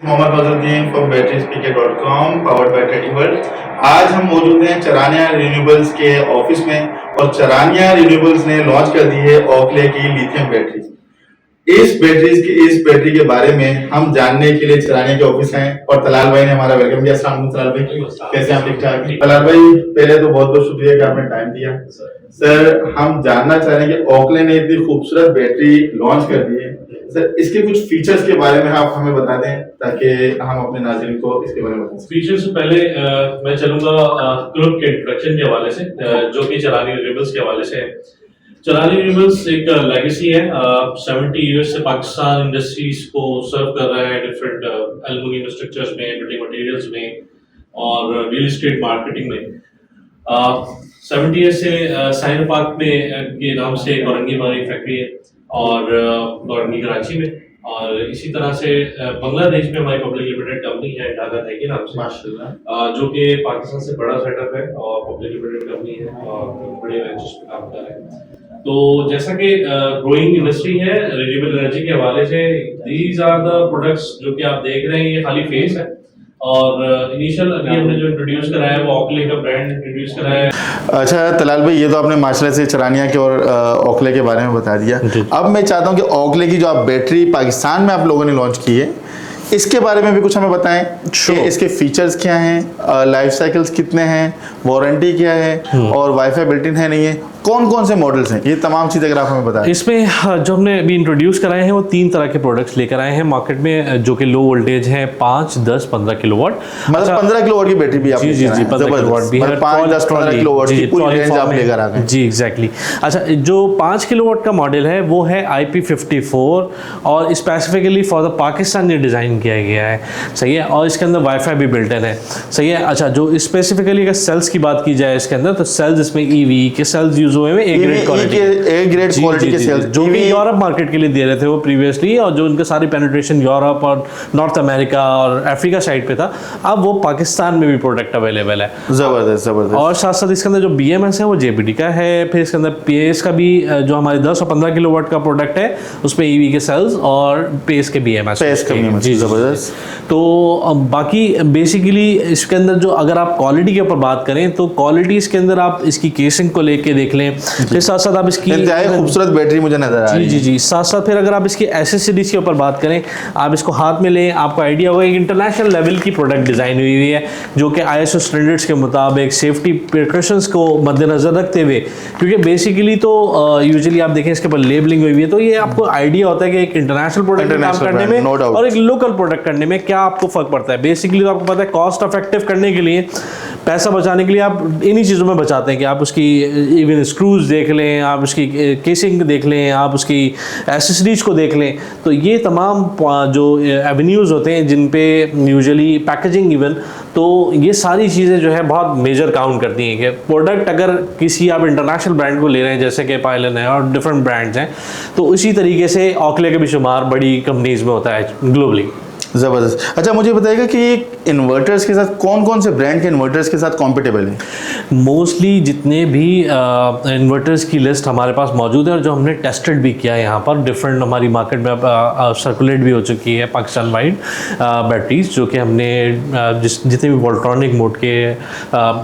Mohammad Fazluddin from बैटरीस्पीकर.com powered by trading world. आज हम मौजूद हैं चरानिया रिन्यूएबल्स के ऑफिस में और चरानिया रिन्यूएबल्स ने लॉन्च कर दी है ओखले की लिथियम बैटरी। इस बैटरी के बारे में हम जानने के लिए चरानिया के ऑफिस हैं और तलाल भाई ने हमारा वेलकम किया। अस्सलाम वालेकुम तलाल भाई, कैसे आप? ठीक ठाक। तलाल भाई, पहले तो बहुत बहुत शुक्रिया कि आपने टाइम दिया। सर, हम जानना चाह रहे हैं कि ओखले ने इतनी खूबसूरत बैटरी लॉन्च कर दी है, सर इसके कुछ फीचर्स के बारे में आप हमें बता दें ताकि हम अपने नाज़रीन को इसके बारे में बता सकें। फीचर्स से पहले मैं चलूंगा ग्रुप के इंट्रोडक्शन के हवाले से, जो कि चरानी रिन्यूएबल्स के हवाले से है। चरानी रिन्यूएबल्स एक लेगेसी है, 70 ईयर्स से पाकिस्तान इंडस्ट्रीज को सर्व कर रहा है, डिफरेंट एल्युमिनियम स्ट्रक्चर्स में, बिल्डिंग मटेरियल्स में और रियल एस्टेट मार्केटिंग में। 70 ईयर्स से साइन पार्क में के नाम से औरंगी हमारी फैक्ट्री है और औरंगी कराची में, और इसी तरह से बांग्लादेश में हमारी पब्लिक लिमिटेड कंपनी है ढाका के नाम से, माशाल्लाह, जो कि पाकिस्तान से बड़ा सेटअप है और पब्लिक लिमिटेड कंपनी है और बड़े वेंचर्स पे काम कर रहे हैं। तो जैसा कि ग्रोइंग इंडस्ट्री है रिन्यूएबल एनर्जी के हवाले से, दीज आर द प्रोडक्ट्स जो कि आप देख रहे हैं, ये खाली फेस है। और इनिशियल अभी हमने जो इंट्रोड्यूस कराया है वो ओखले का ब्रांड इंट्रोड्यूस कराया है। अच्छा तलाल भाई, ये तो आपने माशाल्लाह से चरानिया के और ओखले के बारे में बता दिया। अब मैं चाहता हूँ कि ओखले की जो आप बैटरी पाकिस्तान में आप लोगों ने लॉन्च की है, इसके बारे में भी कुछ हमें बताएं कि इसके फीचर्स क्या हैं, लाइफ साइकिल्स कितने हैं, वारंटी क्या है और वाईफाई बिल्ट इन है नहीं है, कौन कौन से मॉडल्स हैं, ये तमाम चीज़ें अगर आप हमें बताएं। इसमें जो हमने अभी इंट्रोड्यूस कराए हैं वो 3 तरह के प्रोडक्ट्स लेकर आए हैं मार्केट में, जो कि लो वोल्टेज हैं 5, 10, 15 किलोवाट। मतलब 15 किलोवाट की बैटरी भी आप जी 15 किलोवाट भी है, 5, 10, 15 किलोवाट की पूरी रेंज आप लेकर आ गए। जी एग्जैक्टली। अच्छा, जो 5 किलोवाट का मॉडल है वो है IP54 और specifically for the Pakistani design किया गया है, सही है, और इसके अंदर वाईफाई भी बिल्ट इन है, सही है। अच्छा, जो स्पेसिफिकली अगर सेल्स की बात की जाए इसके अंदर, तो सेल्स इसमें EV के सेल्स यूज हुए हैं, ए ग्रेड क्वालिटी के सेल्स, जो भी यूरोप मार्केट के लिए दे रहे थे वो प्रीवियसली, और जो उनका सारी पेनिट्रेशन यूरोप और नॉर्थ अमेरिका और अफ्रीका साइड पे था, अब वो पाकिस्तान में भी प्रोडक्ट अवेलेबल है। जबरदस्त जबरदस्त। और साथ साथ इसके अंदर जो BMS है वो JPD का है, फिर इसके अंदर PS का भी, जो हमारे 10 और 15 किलोवाट का प्रोडक्ट है उसमें EV के सेल्स और PS के BMS। जी जबरदस्त। तो बाकी बेसिकली इसके अंदर जो, अगर आप क्वालिटी के ऊपर बात करें तो क्वालिटी इसके अंदर आप इसकी केसिंग को लेके देख लें, फिर साथ साथ आप इसकी खूबसूरत बैटरी मुझे नजर आ रही है। जी साथ साथ फिर अगर आप इसकी एसेसरीज के ऊपर बात करें, आप इसको हाथ में लें, आपको आइडिया होगा एक इंटरनेशनल लेवल की प्रोडक्ट डिज़ाइन हुई है, जो कि ISO स्टैंडर्ड्स के मुताबिक सेफ्टी प्रिकॉशंस को मद्देनजर रखते हुए, क्योंकि बेसिकली तो यूजुअली आप देखें इसके ऊपर लेबलिंग हुई है, तो ये आपको आइडिया होता है कि एक इंटरनेशनल प्रोडक्ट काम करने में और एक लोकल प्रोडक्ट करने में क्या आपको फर्क पड़ता है। बेसिकली तो आपको पता है कॉस्ट इफेक्टिव करने के लिए, पैसा बचाने के लिए आप इन्हीं चीज़ों में बचाते हैं कि आप उसकी इवन स्क्रूज देख लें, आप उसकी केसिंग देख लें, आप उसकी एसेसरीज को देख लें। तो ये तमाम जो एवेन्यूज़ होते हैं जिन पे यूजुअली पैकेजिंग इवन, तो ये सारी चीज़ें जो है बहुत मेजर काउंट करती हैं कि प्रोडक्ट अगर किसी आप इंटरनेशनल ब्रांड को ले रहे हैं जैसे कि पायलन है और डिफरेंट ब्रांड्स हैं, तो उसी तरीके से ओखले का भी शुमार बड़ी कंपनीज में होता है ग्लोबली। ज़बरदस्त। अच्छा, मुझे बताइएगा कि इन्वर्टर्स के साथ कौन कौन से ब्रांड के इन्वर्टर्स के साथ कॉम्पिटेबल हैं? मोस्टली जितने भी इन्वर्टर्स की लिस्ट हमारे पास मौजूद है और जो हमने टेस्टेड भी किया है यहाँ पर, डिफरेंट हमारी मार्केट में सर्कुलेट भी हो चुकी है पाकिस्तान वाइड बैटरीज, जो कि हमने जितने भी वोल्ट्रॉनिक मोड के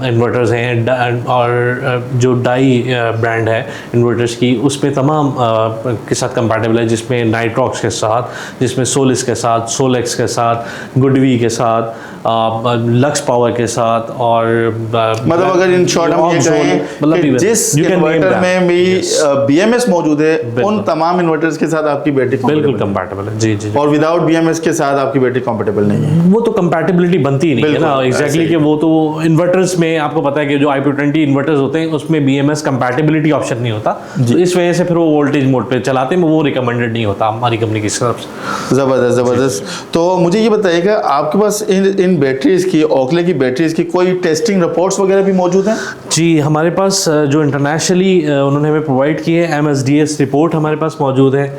इन्वर्टर्स हैं और जो डाई ब्रांड है इन्वर्टर्स की, उसमें तमाम के साथ कंपैटिबल है, जिसमें नाइट्रॉक्स के साथ, जिसमें सोलिस के साथ, सोलेक्स के साथ, गुडवी के साथ, लक्स पावर के साथ, और मतलब अगर इन शॉर्ट हम ये कहें, मतलब जिस इन्वर्टर में भी BMS मौजूद है, उन तमाम इन्वर्टर्स के साथ आपकी बैटरी बिल्कुल कंपैटिबल है। जी और विदाउट BMS के साथ आपकी बैटरी कंपैटिबल नहीं है। वो तो कंपैटिबिलिटी बनती ही नहीं है ना, एग्जैक्टली कि वो तो इन्वर्टर्स में आपको पता है कि जो IP20 इन्वर्टर्स होते हैं उसमें BMS कंपैटिबिलिटी ऑप्शन नहीं होता, तो इस वजह से फिर वो वोल्टेज मोड पे चलाते हैं, वो रिकमेंडेड नहीं होता हमारी कंपनी की तरफ से। ज़बरदस्त ज़बरदस्त। तो मुझे ये बताइएगा, आपके पास इन बैटरीज की, ओखले की बैटरीज की कोई टेस्टिंग रिपोर्ट्स वगैरह भी मौजूद हैं? जी, हमारे पास जो इंटरनेशनली उन्होंने हमें प्रोवाइड की है MSDS रिपोर्ट हमारे पास मौजूद है,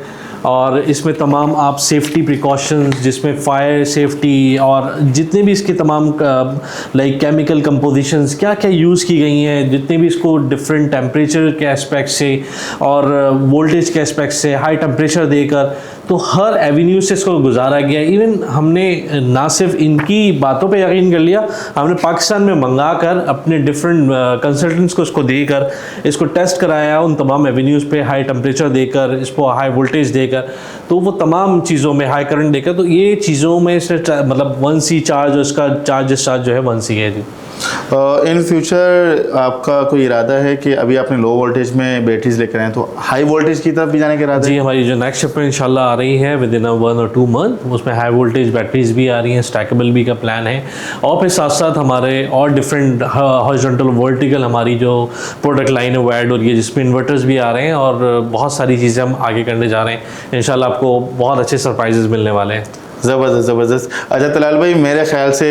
और इसमें तमाम आप सेफ्टी प्रिकॉशंस, जिसमें फायर सेफ्टी और जितने भी इसके तमाम लाइक केमिकल कंपोजिशंस क्या क्या यूज़ की गई हैं, जितने भी इसको डिफरेंट टेम्परेचर के एस्पेक्ट से और वोल्टेज के एस्पेक्ट से हाई टेम्परेचर देकर, तो हर एवेन्यू से इसको गुजारा गया। इवन हमने ना सिर्फ इनकी बातों पे यकीन कर लिया, हमने पाकिस्तान में मंगा कर अपने डिफरेंट कंसल्टेंट्स को इसको देकर इसको टेस्ट कराया, उन तमाम एवेन्यूज़ पे हाई टेम्परेचर देकर, इसको हाई वोल्टेज देकर, तो वो तमाम चीज़ों में हाई करंट देकर, तो ये चीज़ों में इसने मतलब 1C चार्ज, उसका चार्ज जो है 1C है जी। इन फ्यूचर आपका कोई इरादा है कि अभी आपने लो वोल्टेज में बैटरीज लेकर आए हैं, तो हाई वोल्टेज की तरफ भी जाने का इरादा जी, है? हमारी जो नेक्स्ट शिप इंशाल्लाह आ रही है विद इन 1 और 2 मंथ, उसमें हाई वोल्टेज बैटरीज भी आ रही हैं, स्टैकेबल भी का प्लान है, और फिर साथ साथ हमारे और डिफरेंट हॉरिजॉन्टल वर्टिकल हमारी जो प्रोडक्ट लाइन है वो ऐड हो रही है, जिसमें इन्वर्टर्स भी आ रहे हैं और बहुत सारी चीज़ें हम आगे करने जा रहे हैं। इंशाल्लाह आपको बहुत अच्छे सरप्राइजेस मिलने वाले हैं। ज़बरदस्त ज़बरदस्त। अच्छा तलाल भाई, मेरे ख्याल से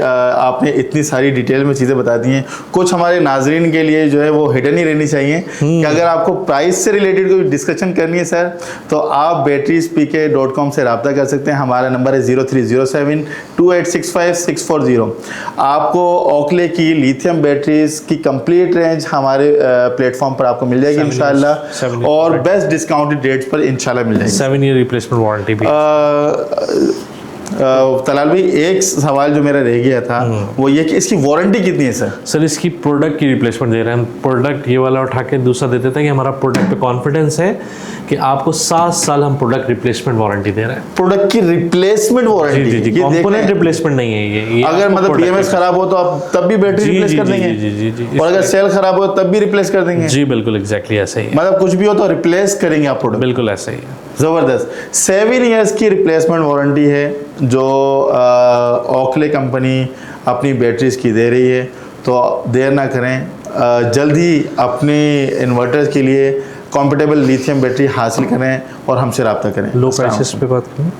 आपने इतनी सारी डिटेल में चीज़ें बता दी हैं, कुछ हमारे नाजरीन के लिए जो है वो हिडन ही रहनी चाहिए कि अगर आपको प्राइस से रिलेटेड कोई डिस्कशन करनी है सर, तो आप batteriespk.com से रब्ता कर सकते हैं। हमारा नंबर है 03072865 आपको ओकले की लिथियम बैटरीज की कंप्लीट रेंज हमारे प्लेटफॉर्म पर आपको मिल जाएगी इंशाल्लाह, और बेस्ट डिस्काउंटेड रेट्स पर इंशाल्लाह मिल जाएगी। 7 ईयर रिप्लेसमेंट वारंटी भी। तलाल भाई, एक सवाल जो मेरा रह गया था वो ये कि इसकी वारंटी कितनी है सर? सर इसकी प्रोडक्ट की रिप्लेसमेंट दे रहे हैं, प्रोडक्ट ये वाला उठा के दूसरा देते थे कि हमारा प्रोडक्ट पे कॉन्फिडेंस है कि आपको 7 साल हम प्रोडक्ट रिप्लेसमेंट वारंटी दे रहे हैं। प्रोडक्ट की रिप्लेसमेंट वारंटी? जी जी, कंपोनेंट रिप्लेसमेंट नहीं है ये अगर मतलब BMS खराब हो तो आप तब भी बैटरी रिप्लेस कर देंगे? जी जी जी। और अगर सेल खराब हो तब भी रिप्लेस कर देंगे? जी बिल्कुल, एग्जैक्टली ऐसा ही है। मतलब कुछ भी हो तो रिप्लेस करेंगे आप प्रोडक्ट? बिल्कुल ऐसा ही है। ज़बरदस्त। 7 ईयर्स की रिप्लेसमेंट वारंटी है जो ओकले कंपनी अपनी बैटरीज की दे रही है, तो देर ना करें, जल्द ही अपने इन्वर्टर्स के लिए कॉम्पेटेबल लिथियम बैटरी हासिल करें और हमसे रब्ता करें। लो प्राइसेस पे बात करें।